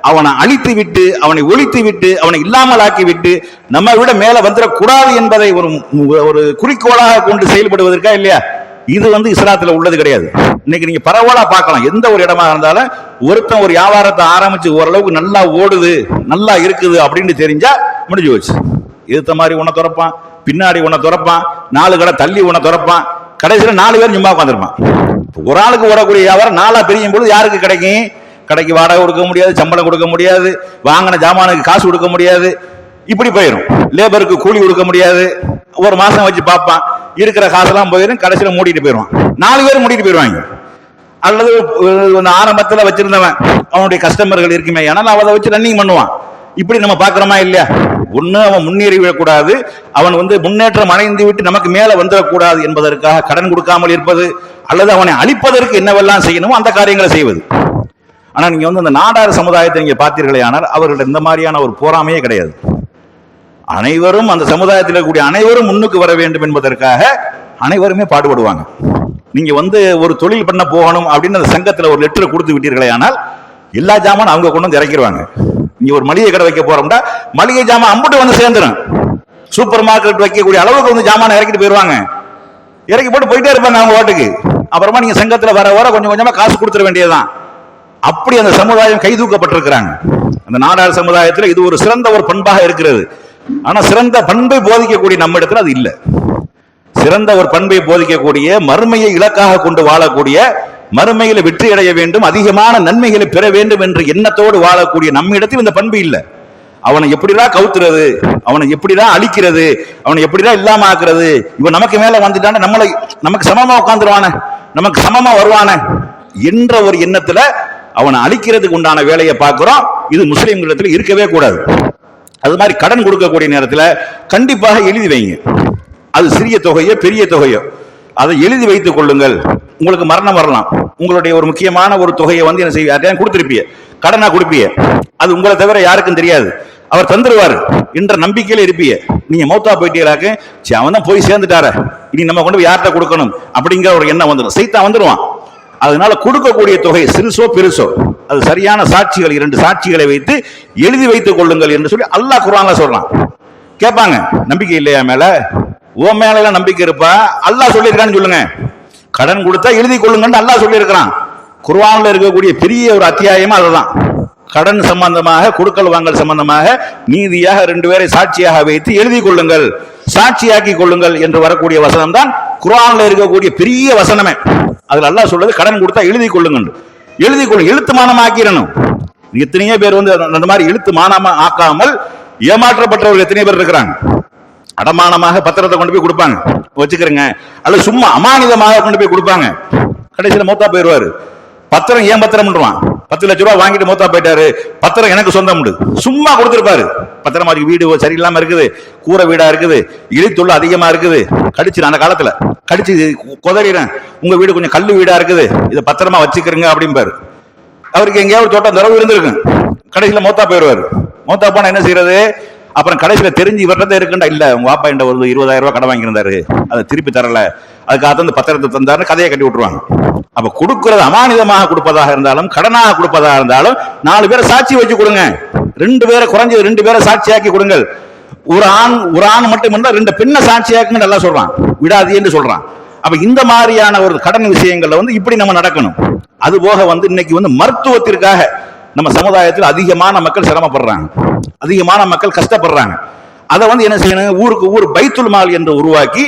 அவனை அழித்து விட்டு, அவனை ஒழித்து விட்டு, அவனை இல்லாமல் ஆக்கி விட்டு நம்ம விட மேல வந்துடக்கூடாது என்பதை ஒரு குறிக்கோளாக கொண்டு செயல்படுவதற்கா இல்லையா? இது இஸ்லாத்துல உள்ளது கிடையாது. இன்னைக்கு நீங்க பரவலா பார்க்கலாம், எந்த ஒரு இடமா இருந்தாலும் ஒருத்தன் ஒரு வியாபாரத்தை ஆரம்பிச்சு ஓரளவுக்கு நல்லா ஓடுது, நல்லா இருக்குது அப்படின்னு தெரிஞ்சா முடிஞ்சு போச்சு. எதிர்த்த மாதிரி உன்னை துறப்பான், பின்னாடி உன்னை துறப்பான், 4 கடை தள்ளி உன்னை துறப்பான், கடைசியில் 4 பேர் சும்மா உட்காந்துருப்பான். ஒரு ஆளுக்கு ஓடக்கூடிய வியாபாரம் 4ஆ பிரியும் பொழுது யாருக்கு கிடைக்கும்? கடைக்கு வாடகை கொடுக்க முடியாது, சம்பளம் கொடுக்க முடியாது, வாங்கின ஜாமானுக்கு காசு கொடுக்க முடியாது, இப்படி போயிடும். லேபருக்கு கூலி கொடுக்க முடியாது, ஒரு மாசம் வச்சு பார்ப்பான், இருக்கிற காசெல்லாம் போயிடும், கடைசியில் மூடிட்டு போயிடுவான். 4 பேர் மூடிட்டு போயிடுவாங்க. அல்லது ஆரம்பத்தில் வச்சிருந்தவன் அவனுடைய கஸ்டமர்கள் இருக்குமே, ஆனால் அவனை வச்சு ரன்னிங் பண்ணுவான். இப்படி நம்ம பார்க்கிறோமா இல்லையா? ஒண்ணு அவன் முன்னேறி விடக்கூடாது, அவன் முன்னேற்றம் அடைந்து விட்டு நமக்கு மேல வந்துடக்கூடாது என்பதற்காக கடன் கொடுக்காமல் இருப்பது, அல்லது அவனை அழிப்பதற்கு என்னவெல்லாம் செய்யணுமோ அந்த காரியங்களை செய்வது. ஆனா நீங்க அந்த நாடார் சமுதாயத்தை நீங்க பார்த்தீர்களே, ஆனால் அவர்கள் இந்த மாதிரியான ஒரு போராமையே கிடையாது. அனைவரும் அந்த சமுதாயத்தில் இருக்கக்கூடிய அனைவரும் முன்னுக்கு வர வேண்டும் என்பதற்காக அனைவருமே பாடுபடுவாங்க. நீங்க ஒரு தொழில் பண்ண போகணும் அப்படின்னு அந்த சங்கத்தில் ஒரு லெட்டர் கொடுத்து விட்டீர்களே, ஆனால் எல்லா ஜாமான் அவங்க கொண்டு வந்து இறக்கிடுவாங்க. நீங்க ஒரு மளிகை கடை வைக்க போறோம்னா மளிகை ஜாமான் அம்புட்டு சேர்ந்துடும். சூப்பர் மார்க்கெட் வைக்கக்கூடிய அளவுக்கு ஜாமான் இறக்கிட்டு போயிருவாங்க. இறக்கி போட்டு போயிட்டே இருப்பாங்க அவங்க வாட்டுக்கு. அப்புறமா நீங்க சங்கத்துல வர வர கொஞ்சம் கொஞ்சமா காசு கொடுத்துட வேண்டியதுதான். அப்படி அந்த சமுதாயம் கைதூக்கப்பட்டிருக்கிறாங்க. அந்த நாடார் சமுதாயத்தில் இது ஒரு சிறந்த ஒரு பண்பாக இருக்கிறது. ஆனா சிறந்த பண்பை போதிக்கக்கூடிய நம்ம இடத்துல அது இல்லை. சிறந்த ஒரு பண்பை போதிக்கக்கூடிய, மறுமையை இலக்காக கொண்டு வாழக்கூடிய, மறுமையில வெற்றி அடைய வேண்டும், அதிகமான நன்மைகளை பெற வேண்டும் என்ற எண்ணத்தோடு வாழக்கூடிய நம்ம இடத்தில் இந்த பண்பு இல்லை. அவனை எப்படிதான் கவுத்துறது, அவனை எப்படிதான் அழிக்கிறது, அவனை எப்படிதான் இல்லாம ஆக்குறது, இவன் நமக்கு மேல வந்துட்டான நமக்கு சமமா உட்கார்ந்துருவான, நமக்கு சமமா வருவான என்ற ஒரு எண்ணத்துல அவனை அழிக்கிறதுக்கு உண்டான வேலையை பார்க்கிறோம். இது முஸ்லிம்களிடத்தில் இருக்கவே கூடாது. அது மாதிரி கடன் கொடுக்கக்கூடிய நேரத்தில் கண்டிப்பாக எழுதி வைங்க. அது சிறிய தொகையோ பெரிய தொகையோ அதை எழுதி வைத்துக் கொள்ளுங்கள். உங்களுக்கு மரணம் வரலாம், உங்களுடைய ஒரு முக்கியமான ஒரு தொகையை என்ன செய்ய கொடுத்திருப்பிய, கடனா கொடுப்பிய, அது உங்களை தவிர யாருக்கும் தெரியாது, அவர் தந்துருவாரு என்ற நம்பிக்கையில இருப்பிய. நீங்க மௌத்தா போயிட்டீங்களாக்க, அவன் தான் போய் சேர்ந்துட்டார, இனி நம்ம கொண்டு போய் யார்கிட்ட கொடுக்கணும் அப்படிங்கிற ஒரு எண்ணம் வந்துடும், சைத்தான் வந்துடுவான். அதனால கொடுக்கக்கூடிய தொகை சிறுசோ பெருசோ அது சரியான சாட்சிகள், 2 சாட்சிகளை வைத்து எழுதி வைத்துக் கொள்ளுங்கள் என்று சொல்லி அல்லாஹ் குர்ஆன்ல சொல்றான். கேட்பாங்க, நம்பிக்கை இல்லையா மேல? ஓ மேல எல்லாம் நம்பிக்கை இருப்பா, அல்லாஹ் சொல்லியிருக்கான்னு சொல்லுங்க. கடன் கொடுத்தா எழுதி கொள்ளுங்கன்னு அல்லாஹ் சொல்லியிருக்கிறான். குர்ஆன்ல இருக்கக்கூடிய பெரிய ஒரு அத்தியாயமா அதுதான். கடன் சம்பந்தமாக, கொடுக்கல் வாங்கல் சம்பந்தமாக நீதியாக 2 பேரை சாட்சியாக வைத்து எழுதி கொள்ளுங்கள், சாட்சியாக்கி கொள்ளுங்கள் என்று வரக்கூடிய வசனம் தான் குர்ஆன்ல இருக்கக்கூடிய பெரிய வசனமே. அதுல அல்லாஹ் சொல்றது கடன் கொடுத்தா எழுதி கொள்ளுங்க, எழுதி கொள்ளுங்க, எழுத்துமானம் ஆக்கிடணும். எத்தனையோ பேர் அந்த மாதிரி எழுத்துமானமா ஆக்காமல் ஏமாற்றப்பட்டவர்கள் எத்தனையோ பேர் இருக்கிறாங்க. அடமானமாக பத்திரத்தை கொண்டு போய் கொடுப்பாங்க, வச்சுக்கிறேங்க, அல்லது சும்மா அமானிதமாக கொண்டு போய் கொடுப்பாங்க. கடைசியில் மௌத்தா போயிடுவாரு. பத்திரம் ஏன் பத்திரம் 10 லட்ச ரூபாய் வாங்கிட்டு மௌத்தா போயிட்டாரு, பத்திரம் எனக்கு சொந்தம், சும்மா கொடுத்திருப்பாரு. பத்திரமா வீடு சரியில்லாம இருக்குது, கூரை வீடா இருக்குது, இழித்தொல்ல அதிகமா இருக்குது, கடிச்சு அந்த காலத்துல கடிச்சு கொதறிறேன், உங்க வீடு கொஞ்சம் கல்லு வீடா இருக்குது, இதை பத்திரமா வச்சுக்கிறங்க அப்படிம்பாரு. அவருக்கு எங்கேயாவது தோட்டம் தரவு இருந்திருக்கு. கடைசியில் மௌத்தா போயிடுவாரு. மௌத்தா போனா என்ன செய்யறது? அப்புறம் கடைசியில தெரிஞ்சு இவர்கிட்ட இருக்குண்டா, இல்ல உங்க வாப்பா என்ற ஒரு 20,000 ரூபாய் கடன் வாங்கியிருந்தாரு, அதை திருப்பி தரல, அதுக்காக அந்த பத்திரத்தை தந்தாருன்னு கதையை கட்டி விட்டுருவாங்க. அப்ப கொடுக்கறது அமானிதமாக கொடுப்பதாக இருந்தாலும் கடனாக கொடுப்பதாக இருந்தாலும் 4 பேரை சாட்சி வச்சு கொடுங்க. 2 பேரை குறைஞ்சது 2 பேரை சாட்சியாக்கி கொடுங்கள். ஒரு ஆண் மட்டும் இருந்தா 2 பெண்ணை சாட்சியாக்குன்னு நல்லா சொல்றான், விடாது என்று சொல்றான். அப்ப இந்த மாதிரியான ஒரு கடன் விஷயங்கள்ல இப்படி நம்ம நடக்கணும். அது போக இன்னைக்கு மருத்துவத்திற்காக நம்ம சமுதாயத்தில் அதிகமான மக்கள் சிரமப்படுறாங்க, அதிகமான மக்கள் கஷ்டப்படுறாங்க. அதை என்ன செய்யணும், ஊருக்கு ஊர் பைத்துல் மால் என்று உருவாக்கி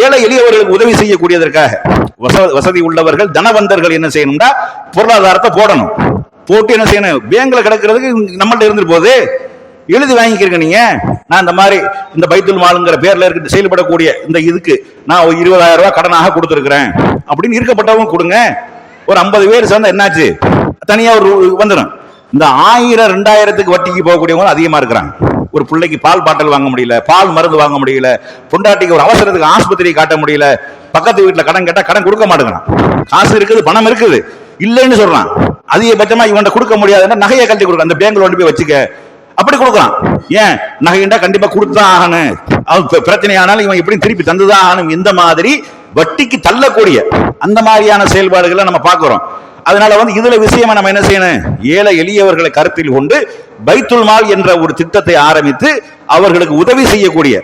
ஏழை எளியவர்களுக்கு உதவி செய்யக்கூடியதற்காக வசதி உள்ளவர்கள் தனவந்தர்கள் என்ன செய்யணும்னா பொருளாதாரத்தை போடணும். போட்டு என்ன செய்யணும், பேங்க்ல கிடக்கிறதுக்கு நம்மள்ட்ட இருந்துட்டு போகுது, எழுதி வாங்கிக்கிறீங்க நீங்க. நான் இந்த மாதிரி இந்த பைத்துல் மாலுங்கிற பேர்ல இருக்கு செயல்படக்கூடிய இந்த இதுக்கு நான் 20,000 ரூபாய் கடனாக கொடுத்துருக்கிறேன் அப்படின்னு இருக்கப்பட்டவங்க கொடுங்க. ஒரு 50 பேர் சேர்ந்தா என்னாச்சு, தனியா ஒரு வந்துடும். இந்த 1000, 2000க்கு வட்டிக்கு போகக்கூடியவங்க அதிகமா இருக்கிறாங்க. ஒரு பிள்ளைக்கு பால் பாட்டல் வாங்க முடியல, பால் மருந்து வாங்க முடியல, பொண்டாட்டிக்கு ஒரு அவசரத்துக்கு ஆஸ்பத்திரி காட்ட முடியல, பக்கத்து வீட்டுல கடன் கேட்டா கடன் கொடுக்க மாட்டேங்கிறான். காசு இருக்குது, பணம் இருக்குது, இல்லைன்னு சொல்றான். அதிகபட்சமா இவன் கொடுக்க முடியாதுன்னா நகையை கட்டி கொடுக்க, அந்த பேங்க்ல கொண்டு போய் வச்சுக்க, அப்படி கொடுக்கலாம். ஏன் நகைண்டா கண்டிப்பா கொடுத்தான் ஆகணும், பிரச்சனை ஆனாலும் இவன் எப்படி திருப்பி தந்துதான் ஆகணும். இந்த மாதிரி வட்டிக்கு தள்ளக்கூடிய அந்த மாதிரியான செயல்பாடுகளை நம்ம பார்க்கிறோம். அதனால இதுல விஷயமா நம்ம என்ன செய்யணும், ஏழை எளியவர்களை கருத்தில் கொண்டு பைத்துல் மால் என்ற ஒரு திட்டத்தை ஆரம்பித்து அவர்களுக்கு உதவி செய்யக்கூடிய,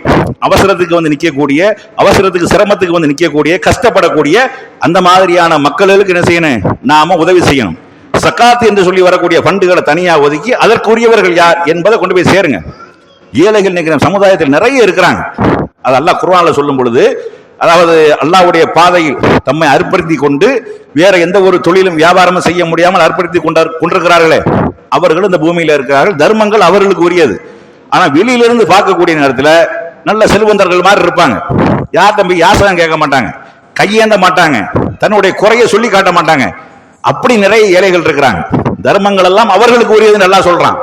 அவசரத்துக்கு நிக்கக்கூடிய, அவசரத்துக்கு சிரமத்துக்கு நிக்கக்கூடிய, கஷ்டப்படக்கூடிய அந்த மாதிரியான மக்களுக்கு என்ன செய்யணும், நாம உதவி செய்யணும். சக்காத் என்று சொல்லி வரக்கூடிய ஃபண்டுகளை தனியா ஒதுக்கி அதற்குரியவர்கள் யார் என்பதை கொண்டு போய் சேருங்க. ஏழைகள் நினைக்கிற சமுதாயத்தில் நிறைய இருக்கிறாங்க. அது அல்லாஹ் குர்ஆன்ல சொல்லும் பொழுது, அதாவது அல்லாஹ்வுடைய பாதையில் தம்மை அர்ப்பணித்து கொண்டு வேற எந்த ஒரு தொழிலும் வியாபாரமும் செய்ய முடியாமல் அர்ப்பணித்து கொண்டிருக்கிறார்களே, அவர்கள் இந்த பூமியில இருக்கிறார்கள். தர்மங்கள் அவர்களுக்கு உரியது. ஆனா வெளியிலிருந்து பார்க்கக்கூடிய நேரத்தில் நல்ல செல்வந்தர்கள் மாதிரி இருப்பாங்க. யார் தம்பி யாசகம் கேட்க மாட்டாங்க, கையேந்த மாட்டாங்க, தன்னுடைய குறைய சொல்லி காட்ட மாட்டாங்க. அப்படி நிறைய ஏழைகள் இருக்கிறாங்க. தர்மங்கள் எல்லாம் அவர்களுக்கு உரியதுன்னு நல்லா சொல்றான்.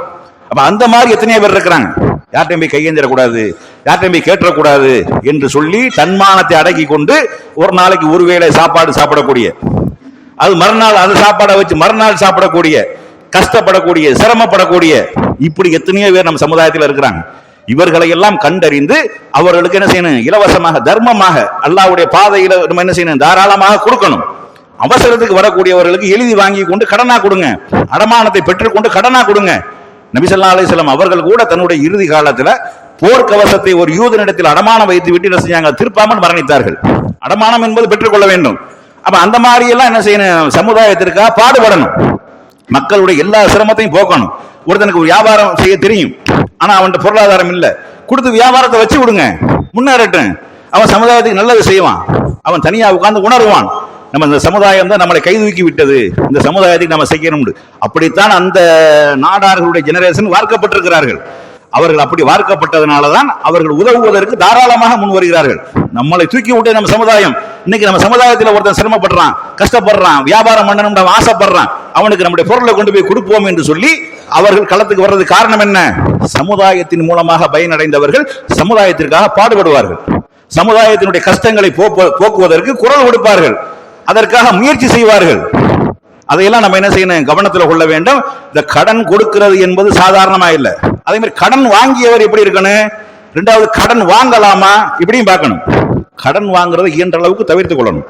அப்ப அந்த மாதிரி எத்தனையோ பேர் இருக்கிறாங்க. யார்ட்டையும் போய் கையேந்திரக்கூடாது, யார்ட்டையும் போய் கேட்டக்கூடாது என்று சொல்லி தன்மானத்தை அடக்கி கொண்டு ஒரு நாளைக்கு ஒரு வேளை சாப்பாடு சாப்பிடக்கூடிய, அது மறுநாள் அது சாப்பாடை வச்சு மறுநாள் சாப்பிடக்கூடிய, கஷ்டப்படக்கூடிய, சிரமப்படக்கூடிய, இப்படி எத்தனையோ பேர் நம்ம சமுதாயத்தில் இருக்கிறாங்க. இவர்களை எல்லாம் கண்டறிந்து அவர்களுக்கு என்ன செய்யணும், இலவசமாக தர்மமாக அல்லாஹ்வுடைய பாதையில நம்ம என்ன செய்யணும், தாராளமாக கொடுக்கணும். அவசரத்துக்கு வரக்கூடியவர்களுக்கு எழுதி வாங்கி கொண்டு கடனா கொடுங்க, அடமானத்தை பெற்றுக்கொண்டு கடனா கொடுங்க. நபி ஸல்லல்லாஹு அலைஹி வஸல்லம் அவர்கள் கூட தன்னுடைய இறுதி காலத்துல போர்க்கவசத்தை ஒரு யூதனிடத்தில் அடமானம் வைத்து விட்டு என்ன செஞ்சாங்க, திருப்பாமல் மரணித்தார்கள். அடமானம் என்பது பெற்றுக்கொள்ள வேண்டும். அப்ப அந்த மாதிரி எல்லாம் என்ன செய்யணும், சமுதாயத்திற்காக பாடுபடணும், மக்களுடைய எல்லா சிரமத்தையும் போக்கணும். ஒருத்தனுக்கு ஒரு வியாபாரம் செய்ய தெரியும், ஆனா அவன் பொருளாதாரம் இல்ல, கொடுத்து வியாபாரத்தை வச்சு விடுங்க, முன்னேறட்டும். அவன் சமுதாயத்துக்கு நல்லது செய்வான், அவன் தனியா உட்கார்ந்து உணர்வான். நம்ம இந்த சமுதாயம் தான் நம்மளை கைதூக்கி விட்டது, இந்த சமுதாயத்துக்கு நம்ம செய்யணும். அப்படித்தான் அந்த நாடார்களுடைய ஜெனரேஷன் வார்க்கப்பட்டிருக்கிறார்கள். அவர்கள் அப்படி வார்க்கப்பட்டதனாலதான் அவர்கள் உதவுவதற்கு தாராளமாக முன் வருகிறார்கள். நம்மளை தூக்கி விட்டு நம்ம சமுதாயம் இன்னைக்கு நம்ம சமுதாயத்தில் ஒருத்தன் சிரமப்படுறான், கஷ்டப்படுறான், வியாபாரம் பண்ணணும் ஆசைப்படுறான், அவனுக்கு நம்முடைய பொருளை கொண்டு போய் கொடுப்போம் என்று சொல்லி அவர்கள் களத்துக்கு வர்றது காரணம் என்ன, சமுதாயத்தின் மூலமாக பயனடைந்தவர்கள் சமுதாயத்திற்காக பாடுபடுவார்கள், சமுதாயத்தினுடைய கஷ்டங்களை போக்குவதற்கு குரல் கொடுப்பார்கள், அதற்காக முயற்சி செய்வார்கள். அதையெல்லாம் நம்ம என்ன செய்யணும், கவனத்தில் கொள்ள வேண்டும். இந்த கடன் கொடுக்கிறது என்பது சாதாரணமா இல்லை. அதே மாதிரி கடன் வாங்கியவர் எப்படி இருக்கணும், ரெண்டாவது கடன் வாங்கலாமா இப்படியும் பார்க்கணும். கடன் வாங்குறதை இயன்ற அளவுக்கு தவிர்த்து கொள்ளணும்.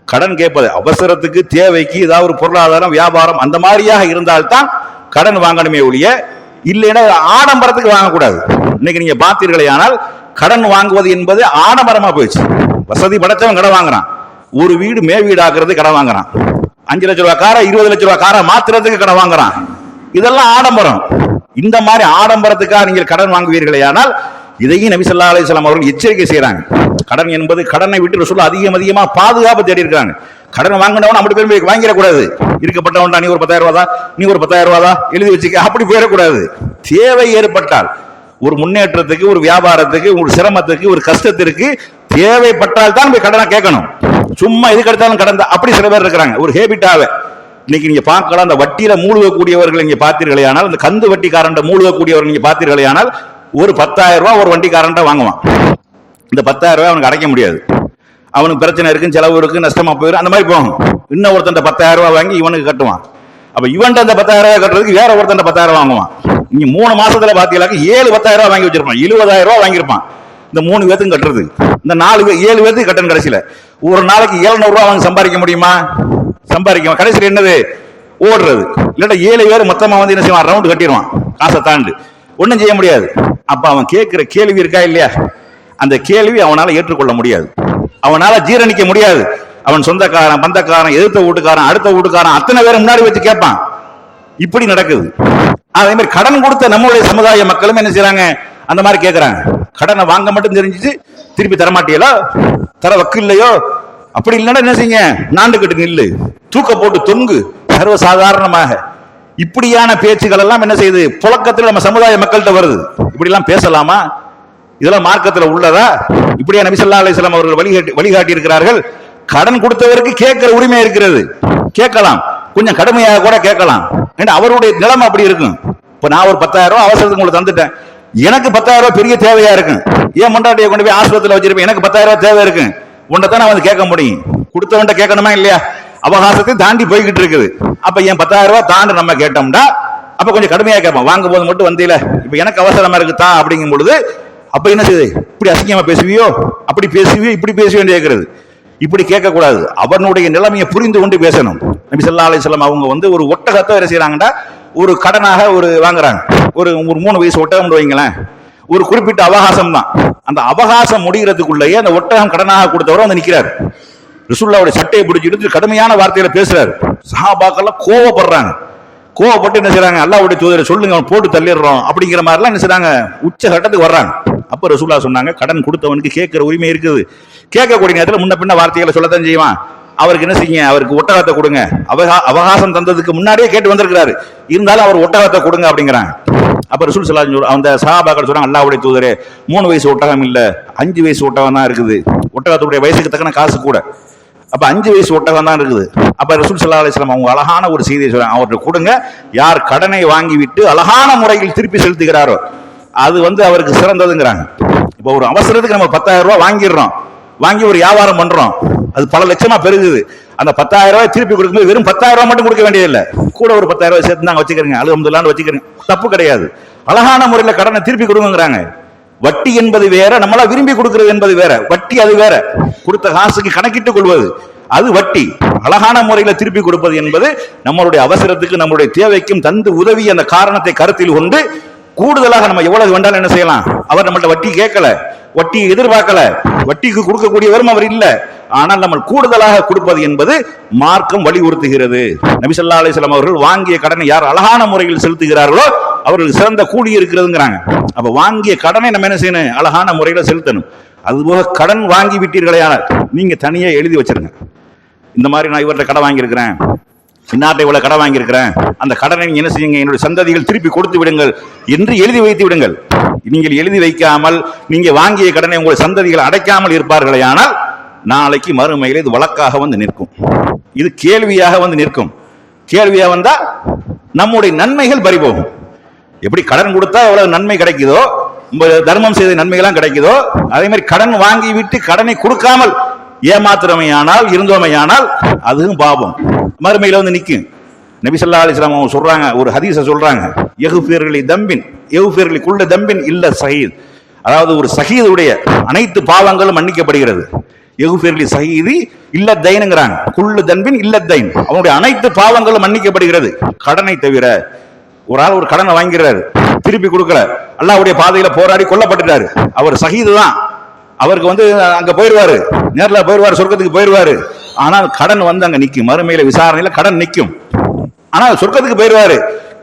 கடன் கேட்பது அவசரத்துக்கு, தேவைக்கு, ஏதாவது ஒரு பொருளாதாரம், வியாபாரம் அந்த மாதிரியாக இருந்தால்தான் கடன் வாங்கணுமே ஒழிய இல்லைன்னா ஆடம்பரத்துக்கு வாங்கக்கூடாது. இன்னைக்கு நீங்க பார்த்தீர்களே, ஆனால் கடன் வாங்குவது என்பது ஆடம்பரமா போயிடுச்சு. வசதி படைச்சவன் கடன் வாங்குறான், ஒரு வீடு மே வீடு ஆக்குறது கடன் வாங்குறான், 5 லட்ச ரூபாய் கார 20 லட்ச ரூபாய் கார மாத்திரத்துக்கு கடன் வாங்குறான். இதெல்லாம் ஆடம்பரம். இந்த மாதிரி ஆடம்பரத்துக்காக நீங்கள் கடன் வாங்குவீர்களே, ஆனால் இதையும் நபி ஸல்லல்லாஹு அலைஹி வஸல்லம் அவர்கள் எச்சரிக்கை செய்யறாங்க. கடன் என்பது, கடனை விட்டு ரசூலுல்லாஹ் அதிகமா பாதுகாப்பு தேடி இருக்காங்க. கடன் வாங்கினவன் அப்படி போய் வாங்கிடக்கூடாது. இருக்கப்பட்டவன்டா நீ ஒரு 10,000 ரூபாதா, நீ ஒரு 10,000 ரூபாதா எழுதி வச்சுக்க, அப்படி போயிடக்கூடாது. தேவை ஏற்பட்டால், ஒரு முன்னேற்றத்துக்கு, ஒரு வியாபாரத்துக்கு, ஒரு சிரமத்துக்கு, ஒரு கஷ்டத்திற்கு தேவைப்பட்டால் தான் போய் கடனை கேட்கணும். சும்மா எதுக்கு எடுத்தாலும் கடன் அப்படி சில பேர் இருக்கிறாங்க, ஒரு ஹேபிட்டாவே. இன்னைக்கு நீங்க பார்க்கலாம், அந்த வட்டியில மூழ்கக்கூடியவர்கள் நீங்க பார்த்தீர்களே ஆனால், அந்த கந்து வட்டிக்காரன் மூழ்கக்கூடியவர்கள் நீங்க பார்த்தீர்களே ஆனால், ஒரு 10,000 ரூபாய் ஒரு வண்டிக்காரன் வாங்குவான். இந்த 10,000 ரூபாய் அவனுக்கு அடைக்க முடியாது. அவனுக்கு பிரச்சனை இருக்கு, செலவு இருக்கு, நஷ்டமா போயிடும், அந்த மாதிரி போகும். இன்னும் ஒருத்தன் 10,000 ரூபாய் வாங்கி இவனுக்கு கட்டுவான். அப்ப இவன் அந்த 10,000 ரூபாய் கட்டுறதுக்கு வேற ஒருத்தன் 10,000 வாங்குவான். இங்க 3 மாசத்துல பாத்தீங்கன்னாக்க 7-10,000 ரூபாய் வாங்கி வச்சிருப்பான், 70,000 ரூபாய் வாங்கியிருப்பான். இந்த 3 பேத்துக்கும் கட்டுறது, இந்த 7 பேத்துக்கு கட்டணும். கடைசியில ஒரு நாளைக்கு 700 ரூபாய் வாங்கி சம்பாதிக்க முடியுமா? சம்பாதிக்க கடைசியில் என்னது ஓடுறது. இல்லாட்டா 7 பேர் மொத்தமா வந்து என்ன செய்வான், ரவுண்ட் கட்டிடுவான், காசை தாண்டு ஒன்றும் செய்ய முடியாது. அப்ப அவன் கேட்கிற கேள்வி இருக்கா இல்லையா, அந்த கேள்வி அவனால ஏற்றுக்கொள்ள முடியாது, அவனால ஜீரணிக்க முடியாது. அவன் சொந்தக்காரன், பந்தக்காரன், எதிர்த்த வீட்டுக்காரன், அடுத்த வீட்டுக்காரன் அத்தனை பேரை முன்னாடி வச்சு கேட்பான். இப்படி நடக்குது. அதே மாதிரி கடன் கொடுத்த நம்மளுடைய சமுதாய மக்களும் என்ன செய்யறாங்க, அந்த மாதிரி கேட்கறாங்க. கடனை வாங்க மட்டும் தெரிஞ்சிச்சு, திருப்பி தரமாட்டியலோ, தர வக்கு இல்லையோ, அப்படி இல்லைன்னா என்ன செய்யுங்க, நாண்டு கட்டு நில்லு, தூக்க போட்டு தொங்கு, சர்வசாதாரணமாக இப்படியான பேச்சுகள் எல்லாம் என்ன செய்யுது, புழக்கத்தில் நம்ம சமுதாய மக்கள்கிட்ட வருது. இப்படி எல்லாம் பேசலாமா? இதெல்லாம் மார்க்கத்தில் உள்ளதா? இப்படியா நபி ஸல்லல்லாஹு அலைஹி வஸல்லம் அவர்கள் வழிகாட்டி இருக்கிறார்கள். கடன் கொடுத்தவருக்கு கேட்கிற உரிமை இருக்கிறது, கேட்கலாம், கொஞ்சம் கடுமையாக கூட கேட்கலாம். அவருடைய நிலைமை அப்படி இருக்கும். இப்ப நான் ஒரு 10,000 ரூபாய் அவசரத்துக்கு உங்களுக்கு தந்துட்டேன், எனக்கு 10,000 ரூபாய் பெரிய தேவையா இருக்கும். ஏன் முண்டாட்டியை கொண்டு போய் ஆஸ்பத்திரியில் வச்சிருப்பேன், எனக்கு 10,000 ரூபாய் தேவை இருக்கு, உன்னை நான் வந்து கேட்க முடியும். கொடுத்தவன்ட்ட கேட்கணுமா இல்லையா? அவகாசத்தை தாண்டி போய்கிட்டு இருக்குது. அப்ப என் 10,000 ரூபாய் தாண்டி நம்ம கேட்டோம்னா அப்ப கொஞ்சம் கடுமையா கேட்போம். வாங்கும் போது மட்டும் வந்தீல, இப்ப எனக்கு அவசரமா இருக்குதா அப்படிங்கும் பொழுது அப்ப என்ன செய்யுது, இப்படி அசிங்கமா பேசுவியோ, அப்படி பேசுவியோ, இப்படி பேசுவியோ கேட்கிறது. இப்படி கேட்கக்கூடாது. அவனுடைய நிலைமையை புரிந்து கொண்டு பேசணும். நபி ஸல்லல்லாஹு அலைஹி வஸல்லம் அவங்க வந்து ஒரு ஒட்டகத்தை என்ன செய்யறாங்கன்னா, ஒரு கடனாக ஒரு வாங்குறாங்க, ஒரு 3 வயசு ஒட்டகம் வைங்களேன், ஒரு குறிப்பிட்ட அவகாசம் தான். அந்த அவகாசம் முடிகிறதுக்குள்ளேயே அந்த ஒட்டகம் கடனாக கொடுத்தவரை வந்து நிக்கிறார். ரசூலுல்லாஹ்வுடைய சட்டையை பிடிச்சி எடுத்து கடுமையான வார்த்தையில பேசுறாரு. சஹாபாக்கெல்லாம் கோவப்படுறாங்க. கோவப்பட்டு என்ன செய்யறாங்க, அல்லாஹ்வுடைய தூதரை சொல்லுங்க, அவன் போட்டு தள்ளிடுறோம் அப்படிங்கிற மாதிரிலாம் என்ன செய்றாங்க, உச்ச கட்டத்துக்கு வர்றாங்க. அப்ப ரசூலுல்லாஹ் சொன்னாங்க, கடன் கொடுத்தவனுக்கு கேட்கிற உரிமை இருக்குது. கேட்கக்கூடிய நேரத்தில் முன்ன பின்ன வார்த்தைகளை சொல்லத்தான் செய்வான். அவருக்கு என்ன செய்யுங்க, அவருக்கு ஒட்டகத்தை கொடுங்க. அவகாசம் தந்ததுக்கு முன்னாடியே கேட்டு வந்திருக்கிறாரு, இருந்தாலும் அவர் ஒட்டகத்தை கொடுங்க அப்படிங்கிறாங்க. அப்ப ரசூல் ஸல்லல்லாஹு அலைஹி வஸல்லம் அந்த சஹாபாக்கள் சொல்றாங்க, அல்லாஹ்வுடைய தூதரே 3 வயசு ஒட்டகம் இல்ல, 5 வயசு ஒட்டகம் தான் இருக்குது. ஒட்டகத்துடைய வயசுக்கு தக்கன காசு கூட. அப்ப 5 வயசு ஒட்டகம் தான் இருக்குது. அப்ப ரசூல் ஸல்லல்லாஹு அலைஹி வஸல்லம் அவங்க அழகான ஒரு செய்தியை சொல்றாங்க, அவர்கிட்ட கொடுங்க. யார் கடனை வாங்கி விட்டு அழகான முறையில் திருப்பி செலுத்துகிறாரோ அது வந்து அவருக்கு சிறந்ததுங்கிறாங்க. இப்ப ஒரு அவசரத்துக்கு நம்ம 10,000 ரூபாய் வாங்கிடுறோம், வாங்கி ஒரு வியாபாரம் பண்றோம், அது பல லட்சமா பெருகுது. அந்த 10,000 ரூபாய் திருப்பி கொடுக்கும்போது வெறும் 10,000 ரூபாய் மட்டும் கொடுக்க வேண்டியதில்லை, கூட ஒரு 10,000 ரூபாய் சேர்த்து நாங்க வச்சுக்கிறீங்க, அல்ஹம்துலில்லாஹ்னு வச்சுக்கிறீங்க, தப்பு கிடையாது. அழகான முறையில கடனை திருப்பி கொடுங்கிறாங்க. வட்டி என்பது வேற, நம்மளா விரும்பி கொடுக்கிறது என்பது வேற. வட்டி அது வேற, கொடுத்த காசுக்கு கணக்கிட்டுக் கொள்வது அது வட்டி. அழகான முறையில திருப்பி கொடுப்பது என்பது நம்மளுடைய அவசரத்துக்கு, நம்மளுடைய தேவைக்கும் தந்து உதவி அந்த காரணத்தை கருத்தில் கொண்டு கூடுதலாக நம்ம எவ்வளவு வேண்டாலும் என்ன செய்யலாம். அவர் நம்மள்ட்ட வட்டி கேட்கல, வட்டி எதிர்பார்க்கல, வட்டிக்கு கொடுக்கக்கூடியவரும் அவர் இல்ல, ஆனால் நம்ம கூடுதலாக கொடுப்பது என்பது மார்க்கம் வலியுறுத்துகிறது. நபி ஸல்லல்லாஹு அலைஹி வஸல்லம் அவர்கள் வாங்கிய கடனை யார் அழகான முறையில் செலுத்துகிறார்களோ அவர்களுக்கு சிறந்த கூலி இருக்கிறதுங்கிறாங்க. அப்ப வாங்கிய கடனை நம்ம என்ன செய்யணும், அழகான முறையில செலுத்தணும். அதுபோக கடன் வாங்கி விட்டீர்களே ஆனால் நீங்க தனியா எழுதி வச்சிருங்க, இந்த மாதிரி நான் இவர்கிட்ட கடன் வாங்கியிருக்கிறேன், இன்னார்ட்ட இவ்வளவு கடன் வாங்கியிருக்கிறேன், அந்த கடனை நீங்க என்ன செய்யுங்க, என்னுடைய சந்ததிகள் திருப்பி கொடுத்து விடுங்கள் என்று எழுதி வைத்து விடுங்கள். நீங்கள் எழுதி வைக்காமல் நீங்க வாங்கிய கடனை உங்களுடைய சந்ததிகள் அடைக்காமல் இருப்பார்களே ஆனால் நாளைக்கு மறுமையில் இது வழக்காக வந்து நிற்கும், இது கேள்வியாக வந்து நிற்கும். கேள்வியா வந்தா நம்முடைய நன்மைகள் பறிபோகும். எப்படி கடன் கொடுத்தா எவ்வளவு நன்மை கிடைக்குதோ, தர்மம் செய்த நன்மைகள்லாம் கிடைக்குதோ, அதே மாதிரி கடன் வாங்கி விட்டு கடனை கொடுக்காமல் ஏமாத்திரமையானால் இருந்தோமையானால் அதுவும் பாவம், மறுமையில வந்து நிற்கும். நபி ஸல்லல்லாஹு அலைஹி வஸல்லம் அவங்க சொல்றாங்க, ஒரு ஹதீஸை சொல்றாங்க, யகுஃபிர்லி தம்பின் யகுஃபிர்லி குல்ல தம்பின் இல்ல ஸஹீத், அதாவது ஒரு ஸஹீதுடைய அனைத்து பாவங்களும் மன்னிக்கப்படுகிறது. யகுஃபிர்லி ஸஹீதி இல்ல தைன்ங்கறாங்க, குல்ல தம்பின் இல்ல தைன், அவனுடைய அனைத்து பாவங்களும் மன்னிக்கப்படுகிறது கடனை தவிர. ஒரு ஆள் ஒரு கடனை வாங்கிறாரு, திருப்பி கொடுக்கல, அல்லாஹ்வுடைய பாதையில போராடி கொல்லப்பட்டுட்டாரு, அவர் ஸஹீது தான், அவருக்கு வந்து அங்க போயிருவாரு, நேர்ல போயிருவாரு, சொர்க்கத்துக்கு போயிருவாரு. ஆனால் கடன் வந்து அங்க நிற்கும், மறுமையில விசாரணையில கடன் நிற்கும், ஆனால் சொர்க்கத்துக்கு போயிருவாரு.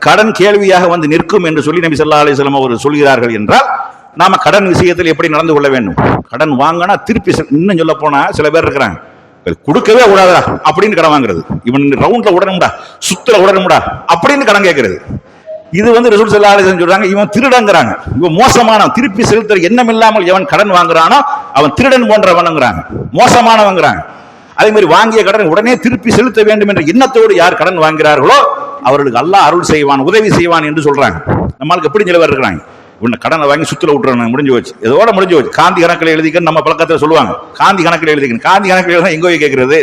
கடன் கேள்வியாக வந்து நிற்கும் என்று சொல்லி நபி ஸல்லல்லாஹு அலைஹி வஸல்லம் அவர்கள் சொல்கிறார்கள் என்றால் நாம கடன் விஷயத்தில் எப்படி நடந்து கொள்ள வேண்டும். கடன் வாங்கினா திருப்பி, இன்னும் சொல்ல போனா சில பேர் இருக்கிறாங்க, கொடுக்கவே கூடாதா அப்படின்னு கடன் வாங்குறது, இவன் ரவுண்ட்ல உடனும்டா, சுத்துல உடனும்டா அப்படின்னு கடன் கேட்கறது. இது வந்து ரசூல் ஸல்லல்லாஹு அலைஹி வஸல்லம் சொல்றாங்க, இவன் திருடங்கிறாங்க, இவன் மோசமான, திருப்பி செலுத்துற எண்ணம் இல்லாமல் எவன் கடன் வாங்குறானோ அவன் திருடன் போன்றவன்ங்கிறாங்க, மோசமானவங்கிறாங்க. அதே மாதிரி வாங்கிய கடனை உடனே திருப்பி செலுத்த வேண்டும் என்ற எண்ணத்தோடு யார் கடன் வாங்கிறார்களோ அவர்களுக்கு அல்லாஹ் அருள் செய்வான், உதவி செய்வான் என்று சொல்றாங்க. நம்மளுக்கு எப்படி சில பேர் இருக்கிறாங்க, உன்னை கடனை வாங்கி சுத்துல விட்டுறாங்க, முடிஞ்சு வச்சு, இதோட முடிஞ்சு வச்சு, காந்தி கணக்கில் எழுதிக்கன்னு நம்ம பழக்கத்தில் சொல்லுவாங்க, காந்தி கணக்கில் எழுதிக்கணும், காந்தி கணக்கில் எழுதினா எங்க போய் கேட்கறது,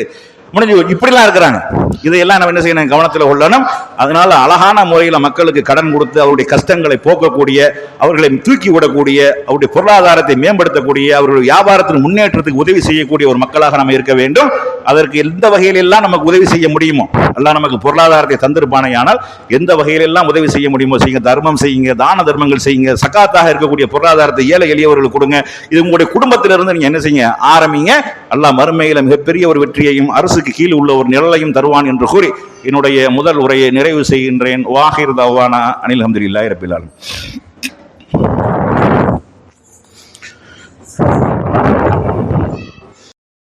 முடிஞ்சு இப்படிலாம் இருக்கிறாங்க. இதையெல்லாம் நம்ம என்ன செய்யணும், கவனத்தில் கொள்ளணும். அதனால அழகான முறையில் மக்களுக்கு கடன் கொடுத்து அவருடைய கஷ்டங்களை போக்கக்கூடிய, அவர்களை தூக்கி விடக்கூடிய, அவருடைய பொருளாதாரத்தை மேம்படுத்தக்கூடிய, அவருடைய வியாபாரத்தின் முன்னேற்றத்துக்கு உதவி செய்யக்கூடிய ஒரு மக்களாக நம்ம இருக்க வேண்டும். அதற்கு எந்த வகையிலெல்லாம் நமக்கு உதவி செய்ய முடியுமோ, அல்லாஹ் நமக்கு பொருளாதாரத்தை தந்திருப்பானேயானால் எந்த வகையிலெல்லாம் உதவி செய்ய முடியுமோ செய்யுங்க. தர்மம் செய்யுங்க, தான தர்மங்கள் செய்யுங்க, சக்காத்தாக இருக்கக்கூடிய பொருளாதாரத்தை ஏழை எளியவர்களுக்கு கொடுங்க. இது உங்களுடைய குடும்பத்திலிருந்து நீங்க என்ன செய்யுங்க, ஆரம்பிங்க. அல்லாஹ் மறுமையில மிகப்பெரிய ஒரு வெற்றியையும் அரசுக்கு கீழ் உள்ள ஒரு நிழலையும் தருவான் என்று கூறி என்னுடைய முதல் உரையை நிறைவு செய்கின்றேன். வாஹிர் தவானா அனில் அல்ஹம்துலில்லாஹி ரப்பில் ஆலமீன்.